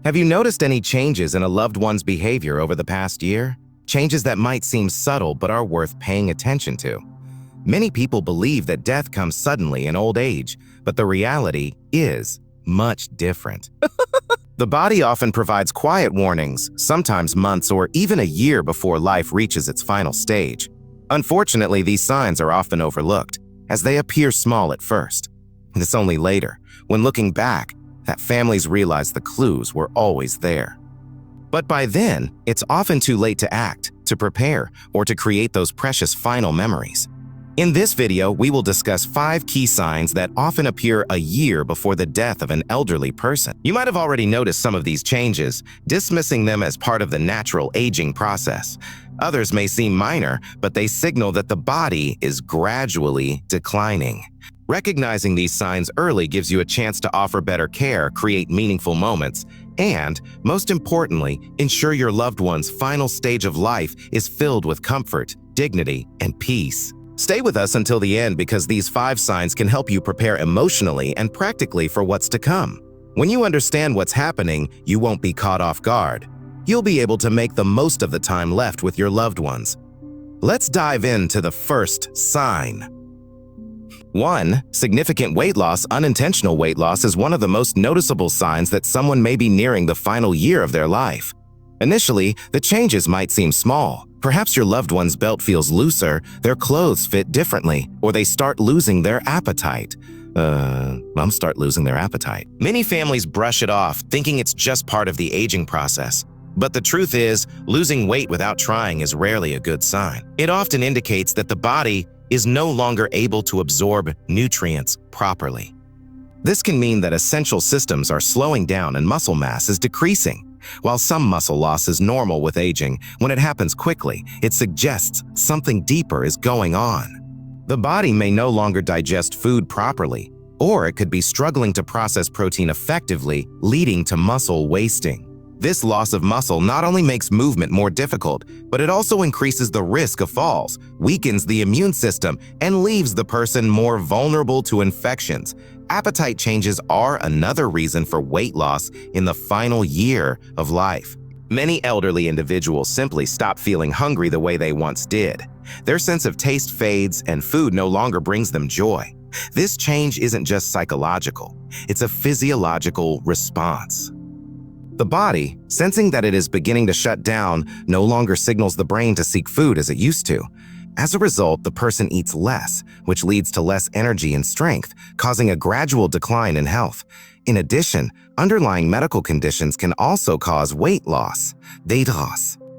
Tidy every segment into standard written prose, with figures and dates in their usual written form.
Have you noticed any changes in a loved one's behavior over the past year? Changes that might seem subtle but are worth paying attention to. Many people believe that death comes suddenly in old age, but the reality is much different. The body often provides quiet warnings, sometimes months or even a year before life reaches its final stage. Unfortunately, these signs are often overlooked, as they appear small at first. It's only later, when looking back, that families realize the clues were always there. But by then, it's often too late to act, to prepare, or to create those precious final memories. In this video, we will discuss 5 key signs that often appear a year before the death of an elderly person. You might have already noticed some of these changes, dismissing them as part of the natural aging process. Others may seem minor, but they signal that the body is gradually declining. Recognizing these signs early gives you a chance to offer better care, create meaningful moments, and, most importantly, ensure your loved one's final stage of life is filled with comfort, dignity, and peace. Stay with us until the end because these 5 signs can help you prepare emotionally and practically for what's to come. When you understand what's happening, you won't be caught off guard. You'll be able to make the most of the time left with your loved ones. Let's dive into the first sign. 1. Significant weight loss. Unintentional weight loss is one of the most noticeable signs that someone may be nearing the final year of their life. Initially, the changes might seem small. Perhaps your loved one's belt feels looser, their clothes fit differently, or they start losing their appetite. Start losing their appetite. Many families brush it off, thinking it's just part of the aging process. But the truth is, losing weight without trying is rarely a good sign. It often indicates that the body is no longer able to absorb nutrients properly. This can mean that essential systems are slowing down and muscle mass is decreasing. While some muscle loss is normal with aging, when it happens quickly, it suggests something deeper is going on. The body may no longer digest food properly, or it could be struggling to process protein effectively, leading to muscle wasting. This loss of muscle not only makes movement more difficult, but it also increases the risk of falls, weakens the immune system, and leaves the person more vulnerable to infections. Appetite changes are another reason for weight loss in the final year of life. Many elderly individuals simply stop feeling hungry the way they once did. Their sense of taste fades and food no longer brings them joy. This change isn't just psychological, it's a physiological response. The body, sensing that it is beginning to shut down, no longer signals the brain to seek food as it used to. As a result, the person eats less, which leads to less energy and strength, causing a gradual decline in health. In addition, underlying medical conditions can also cause weight loss.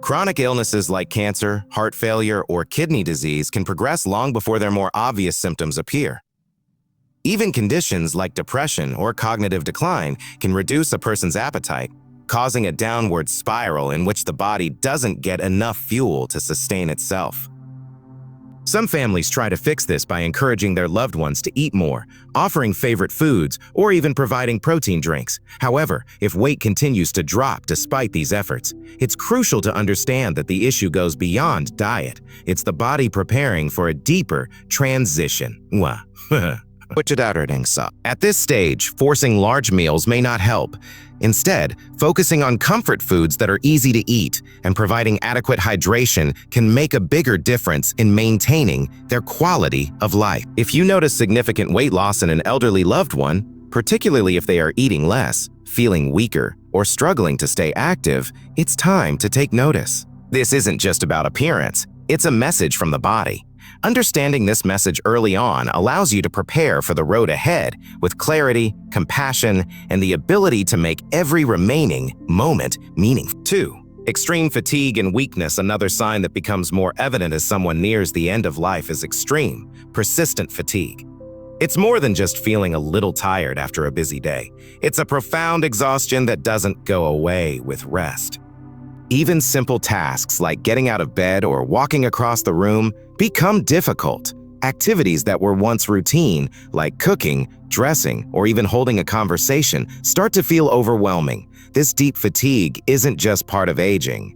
Chronic illnesses like cancer, heart failure, or kidney disease can progress long before their more obvious symptoms appear. Even conditions like depression or cognitive decline can reduce a person's appetite, causing a downward spiral in which the body doesn't get enough fuel to sustain itself. Some families try to fix this by encouraging their loved ones to eat more, offering favorite foods, or even providing protein drinks. However, if weight continues to drop despite these efforts, it's crucial to understand that the issue goes beyond diet. It's the body preparing for a deeper transition. At this stage, forcing large meals may not help. Instead, focusing on comfort foods that are easy to eat and providing adequate hydration can make a bigger difference in maintaining their quality of life. If you notice significant weight loss in an elderly loved one, particularly if they are eating less, feeling weaker, or struggling to stay active, it's time to take notice. This isn't just about appearance, it's a message from the body. Understanding this message early on allows you to prepare for the road ahead with clarity, compassion, and the ability to make every remaining moment meaningful. 2. Extreme fatigue and weakness. Another sign that becomes more evident as someone nears the end of life is extreme, persistent fatigue. It's more than just feeling a little tired after a busy day. It's a profound exhaustion that doesn't go away with rest. Even simple tasks like getting out of bed or walking across the room become difficult. Activities that were once routine, like cooking, dressing, or even holding a conversation, start to feel overwhelming. This deep fatigue isn't just part of aging.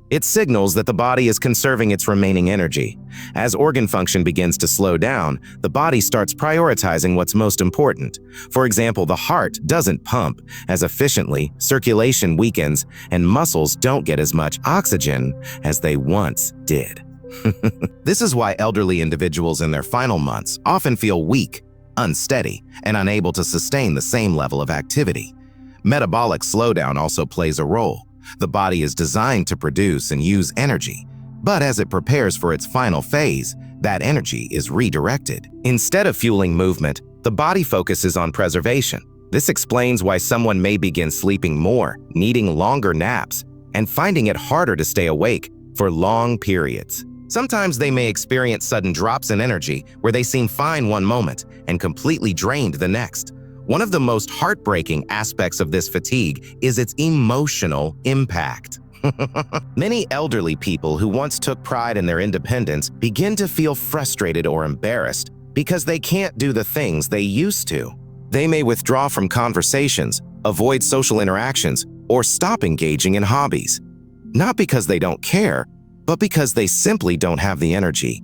It signals that the body is conserving its remaining energy. As organ function begins to slow down, the body starts prioritizing what's most important. For example, the heart doesn't pump as efficiently, circulation weakens, and muscles don't get as much oxygen as they once did. This is why elderly individuals in their final months often feel weak, unsteady, and unable to sustain the same level of activity. Metabolic slowdown also plays a role. The body is designed to produce and use energy, but as it prepares for its final phase, that energy is redirected. Instead of fueling movement, the body focuses on preservation. This explains why someone may begin sleeping more, needing longer naps, and finding it harder to stay awake for long periods. Sometimes they may experience sudden drops in energy where they seem fine one moment and completely drained the next. One of the most heartbreaking aspects of this fatigue is its emotional impact. Many elderly people who once took pride in their independence begin to feel frustrated or embarrassed because they can't do the things they used to. They may withdraw from conversations, avoid social interactions, or stop engaging in hobbies. Not because they don't care, but because they simply don't have the energy.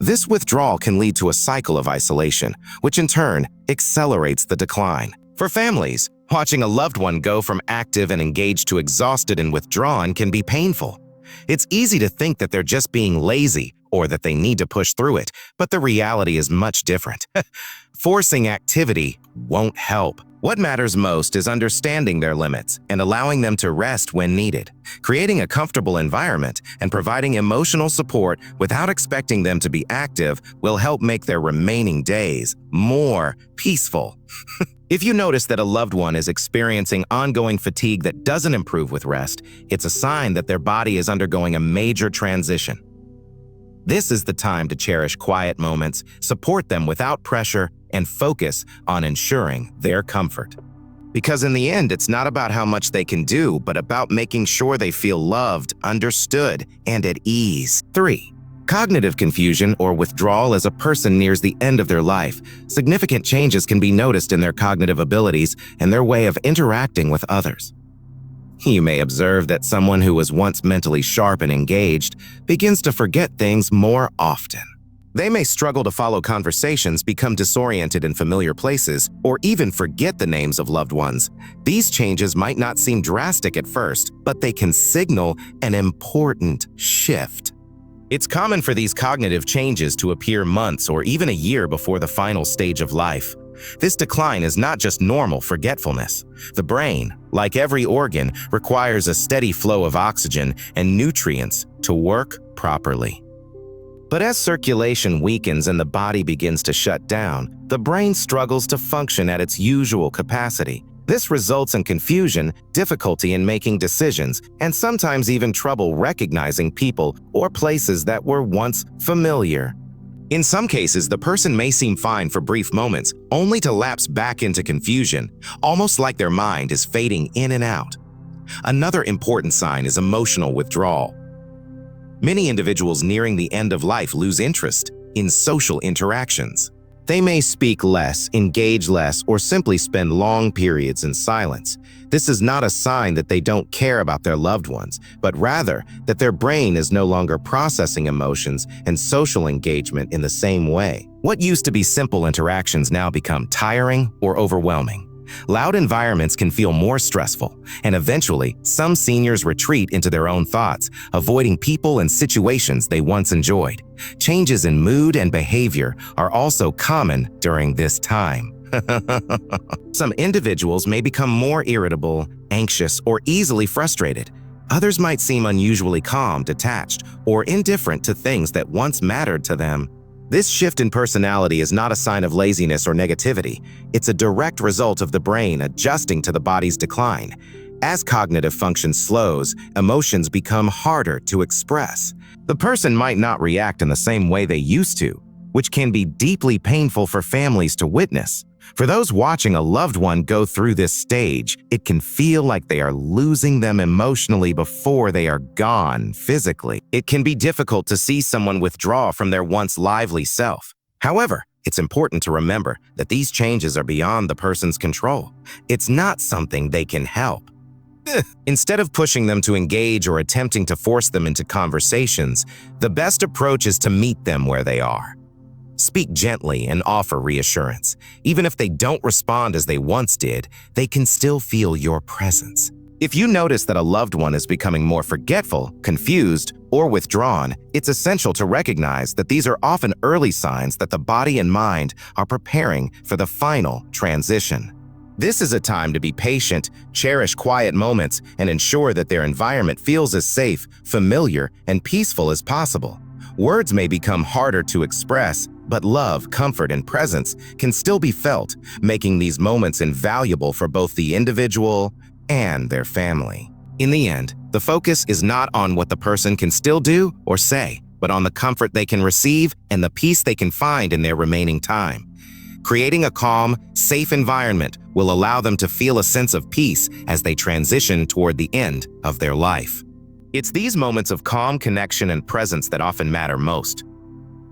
This withdrawal can lead to a cycle of isolation, which in turn accelerates the decline. For families, watching a loved one go from active and engaged to exhausted and withdrawn can be painful. It's easy to think that they're just being lazy or that they need to push through it, but the reality is much different. Forcing activity won't help. What matters most is understanding their limits and allowing them to rest when needed. Creating a comfortable environment and providing emotional support without expecting them to be active will help make their remaining days more peaceful. If you notice that a loved one is experiencing ongoing fatigue that doesn't improve with rest, it's a sign that their body is undergoing a major transition. This is the time to cherish quiet moments, support them without pressure, and focus on ensuring their comfort. Because in the end, it's not about how much they can do, but about making sure they feel loved, understood, and at ease. 3. Cognitive confusion or withdrawal as a person nears the end of their life. Significant changes can be noticed in their cognitive abilities and their way of interacting with others. You may observe that someone who was once mentally sharp and engaged begins to forget things more often. They may struggle to follow conversations, become disoriented in familiar places, or even forget the names of loved ones. These changes might not seem drastic at first, but they can signal an important shift. It's common for these cognitive changes to appear months or even a year before the final stage of life. This decline is not just normal forgetfulness. The brain, like every organ, requires a steady flow of oxygen and nutrients to work properly. But as circulation weakens and the body begins to shut down, the brain struggles to function at its usual capacity. This results in confusion, difficulty in making decisions, and sometimes even trouble recognizing people or places that were once familiar. In some cases, the person may seem fine for brief moments, only to lapse back into confusion, almost like their mind is fading in and out. Another important sign is emotional withdrawal. Many individuals nearing the end of life lose interest in social interactions. They may speak less, engage less, or simply spend long periods in silence. This is not a sign that they don't care about their loved ones, but rather that their brain is no longer processing emotions and social engagement in the same way. What used to be simple interactions now become tiring or overwhelming. Loud environments can feel more stressful, and eventually, some seniors retreat into their own thoughts, avoiding people and situations they once enjoyed. Changes in mood and behavior are also common during this time. Some individuals may become more irritable, anxious, or easily frustrated. Others might seem unusually calm, detached, or indifferent to things that once mattered to them. This shift in personality is not a sign of laziness or negativity. It's a direct result of the brain adjusting to the body's decline. As cognitive function slows, emotions become harder to express. The person might not react in the same way they used to, which can be deeply painful for families to witness. For those watching a loved one go through this stage, it can feel like they are losing them emotionally before they are gone physically. It can be difficult to see someone withdraw from their once lively self. However, it's important to remember that these changes are beyond the person's control. It's not something they can help. Instead of pushing them to engage or attempting to force them into conversations, the best approach is to meet them where they are. Speak gently and offer reassurance. Even if they don't respond as they once did, they can still feel your presence. If you notice that a loved one is becoming more forgetful, confused, or withdrawn, it's essential to recognize that these are often early signs that the body and mind are preparing for the final transition. This is a time to be patient, cherish quiet moments, and ensure that their environment feels as safe, familiar, and peaceful as possible. Words may become harder to express, but love, comfort, and presence can still be felt, making these moments invaluable for both the individual and their family. In the end, the focus is not on what the person can still do or say, but on the comfort they can receive and the peace they can find in their remaining time. Creating a calm, safe environment will allow them to feel a sense of peace as they transition toward the end of their life. It's these moments of calm connection and presence that often matter most.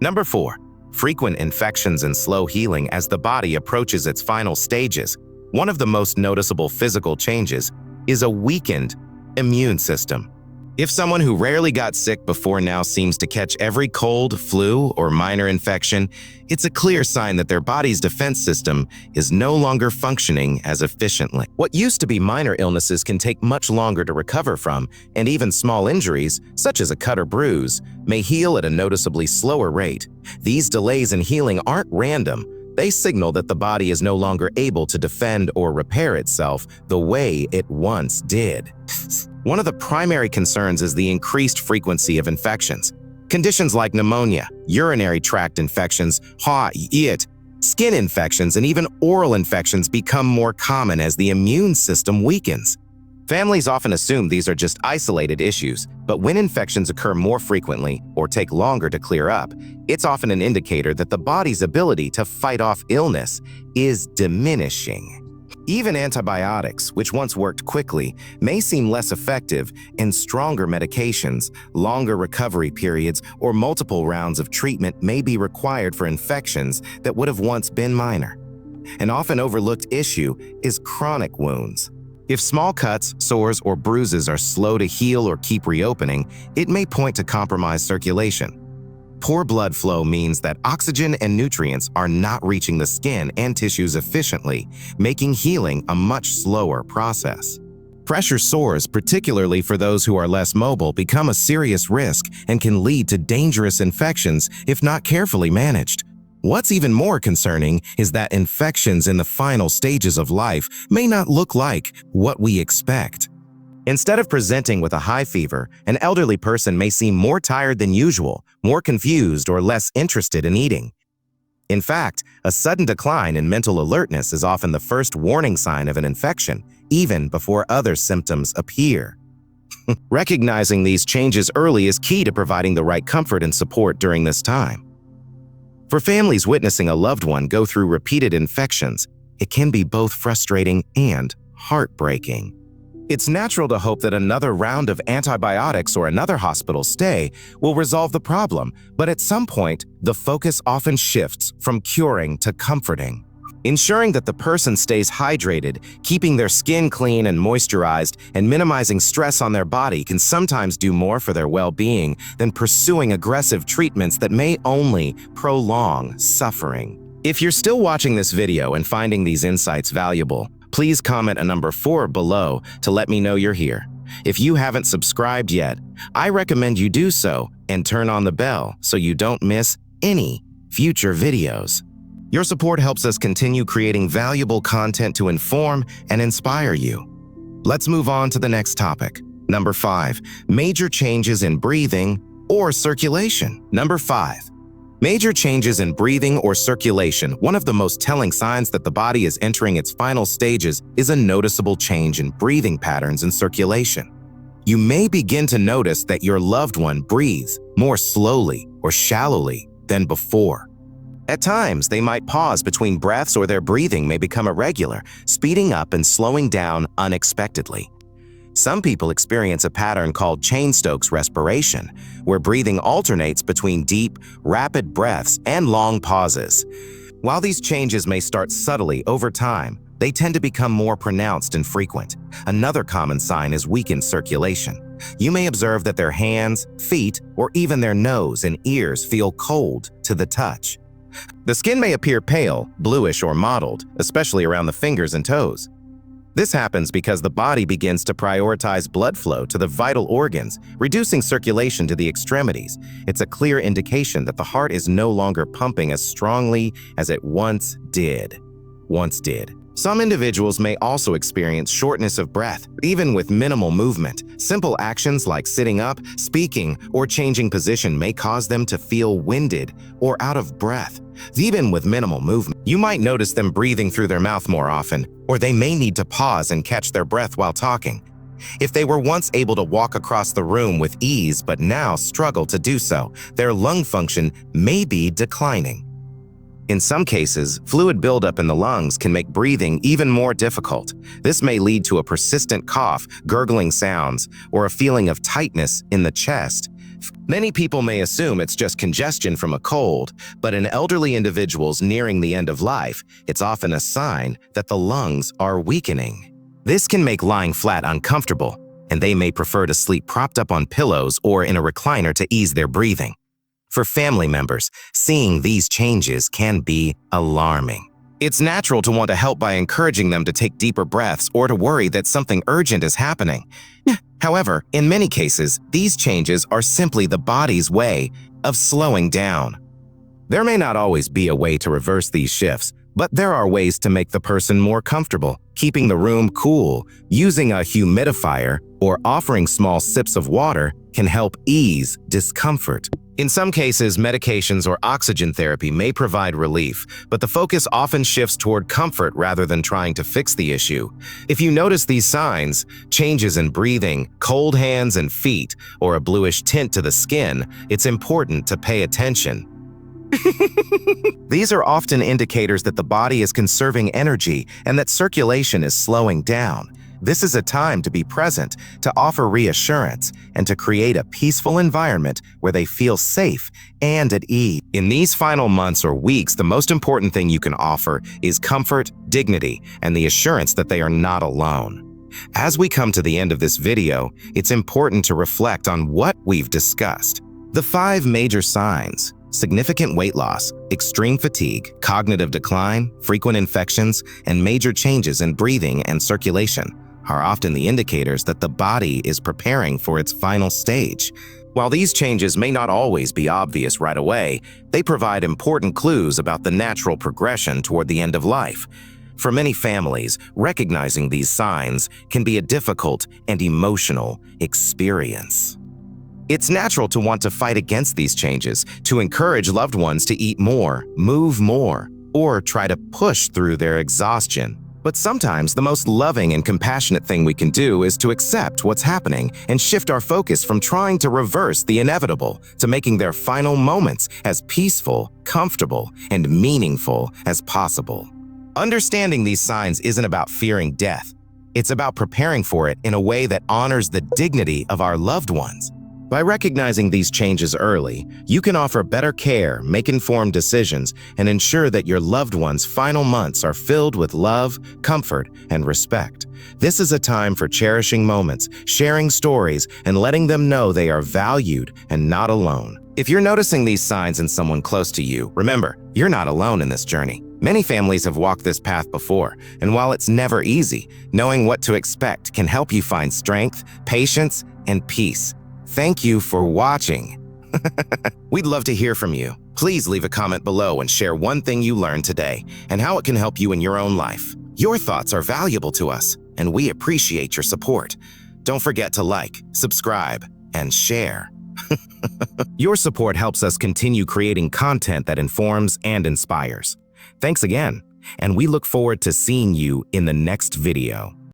Number 4. Frequent infections and slow healing as the body approaches its final stages. One of the most noticeable physical changes is a weakened immune system. If someone who rarely got sick before now seems to catch every cold, flu, or minor infection, it's a clear sign that their body's defense system is no longer functioning as efficiently. What used to be minor illnesses can take much longer to recover from, and even small injuries, such as a cut or bruise, may heal at a noticeably slower rate. These delays in healing aren't random. They signal that the body is no longer able to defend or repair itself the way it once did. One of the primary concerns is the increased frequency of infections. Conditions like pneumonia, urinary tract infections, skin infections, and even oral infections become more common as the immune system weakens. Families often assume these are just isolated issues, but when infections occur more frequently or take longer to clear up, it's often an indicator that the body's ability to fight off illness is diminishing. Even antibiotics, which once worked quickly, may seem less effective, and stronger medications, longer recovery periods, or multiple rounds of treatment may be required for infections that would have once been minor. An often overlooked issue is chronic wounds. If small cuts, sores, or bruises are slow to heal or keep reopening, it may point to compromised circulation. Poor blood flow means that oxygen and nutrients are not reaching the skin and tissues efficiently, making healing a much slower process. Pressure sores, particularly for those who are less mobile, become a serious risk and can lead to dangerous infections if not carefully managed. What's even more concerning is that infections in the final stages of life may not look like what we expect. Instead of presenting with a high fever, an elderly person may seem more tired than usual, more confused, or less interested in eating. In fact, a sudden decline in mental alertness is often the first warning sign of an infection, even before other symptoms appear. Recognizing these changes early is key to providing the right comfort and support during this time. For families witnessing a loved one go through repeated infections, it can be both frustrating and heartbreaking. It's natural to hope that another round of antibiotics or another hospital stay will resolve the problem, but at some point, the focus often shifts from curing to comforting. Ensuring that the person stays hydrated, keeping their skin clean and moisturized, and minimizing stress on their body can sometimes do more for their well-being than pursuing aggressive treatments that may only prolong suffering. If you're still watching this video and finding these insights valuable, please comment a number 4 below to let me know you're here. If you haven't subscribed yet, I recommend you do so and turn on the bell so you don't miss any future videos. Your support helps us continue creating valuable content to inform and inspire you. Let's move on to the next topic. Number 5, major changes in breathing or circulation. Number 5, major changes in breathing or circulation. One of the most telling signs that the body is entering its final stages is a noticeable change in breathing patterns and circulation. You may begin to notice that your loved one breathes more slowly or shallowly than before. At times, they might pause between breaths or their breathing may become irregular, speeding up and slowing down unexpectedly. Some people experience a pattern called Cheyne-Stokes respiration, where breathing alternates between deep, rapid breaths and long pauses. While these changes may start subtly over time, they tend to become more pronounced and frequent. Another common sign is weakened circulation. You may observe that their hands, feet, or even their nose and ears feel cold to the touch. The skin may appear pale, bluish, or mottled, especially around the fingers and toes. This happens because the body begins to prioritize blood flow to the vital organs, reducing circulation to the extremities. It's a clear indication that the heart is no longer pumping as strongly as it once did. Some individuals may also experience shortness of breath, even with minimal movement. Simple actions like sitting up, speaking, or changing position may cause them to feel winded or out of breath. Even with minimal movement, you might notice them breathing through their mouth more often, or they may need to pause and catch their breath while talking. If they were once able to walk across the room with ease but now struggle to do so, their lung function may be declining. In some cases, fluid buildup in the lungs can make breathing even more difficult. This may lead to a persistent cough, gurgling sounds, or a feeling of tightness in the chest. Many people may assume it's just congestion from a cold, but in elderly individuals nearing the end of life, it's often a sign that the lungs are weakening. This can make lying flat uncomfortable, and they may prefer to sleep propped up on pillows or in a recliner to ease their breathing. For family members, seeing these changes can be alarming. It's natural to want to help by encouraging them to take deeper breaths or to worry that something urgent is happening. However, in many cases, these changes are simply the body's way of slowing down. There may not always be a way to reverse these shifts, but there are ways to make the person more comfortable. Keeping the room cool, using a humidifier, or offering small sips of water can help ease discomfort. In some cases, medications or oxygen therapy may provide relief, but the focus often shifts toward comfort rather than trying to fix the issue. If you notice these signs, changes in breathing, cold hands and feet, or a bluish tint to the skin, it's important to pay attention. These are often indicators that the body is conserving energy and that circulation is slowing down. This is a time to be present, to offer reassurance, and to create a peaceful environment where they feel safe and at ease. In these final months or weeks, the most important thing you can offer is comfort, dignity, and the assurance that they are not alone. As we come to the end of this video, it's important to reflect on what we've discussed. The 5 major signs: significant weight loss, extreme fatigue, cognitive decline, frequent infections, and major changes in breathing and circulation are often the indicators that the body is preparing for its final stage. While these changes may not always be obvious right away, they provide important clues about the natural progression toward the end of life. For many families, recognizing these signs can be a difficult and emotional experience. It's natural to want to fight against these changes, to encourage loved ones to eat more, move more, or try to push through their exhaustion. But sometimes the most loving and compassionate thing we can do is to accept what's happening and shift our focus from trying to reverse the inevitable to making their final moments as peaceful, comfortable, and meaningful as possible. Understanding these signs isn't about fearing death. It's about preparing for it in a way that honors the dignity of our loved ones. By recognizing these changes early, you can offer better care, make informed decisions, and ensure that your loved one's final months are filled with love, comfort, and respect. This is a time for cherishing moments, sharing stories, and letting them know they are valued and not alone. If you're noticing these signs in someone close to you, remember, you're not alone in this journey. Many families have walked this path before, and while it's never easy, knowing what to expect can help you find strength, patience, and peace. Thank you for watching. We'd love to hear from you. Please leave a comment below and share one thing you learned today and how it can help you in your own life. Your thoughts are valuable to us, and we appreciate your support. Don't forget to like, subscribe, and share. Your support helps us continue creating content that informs and inspires. Thanks again, and we look forward to seeing you in the next video.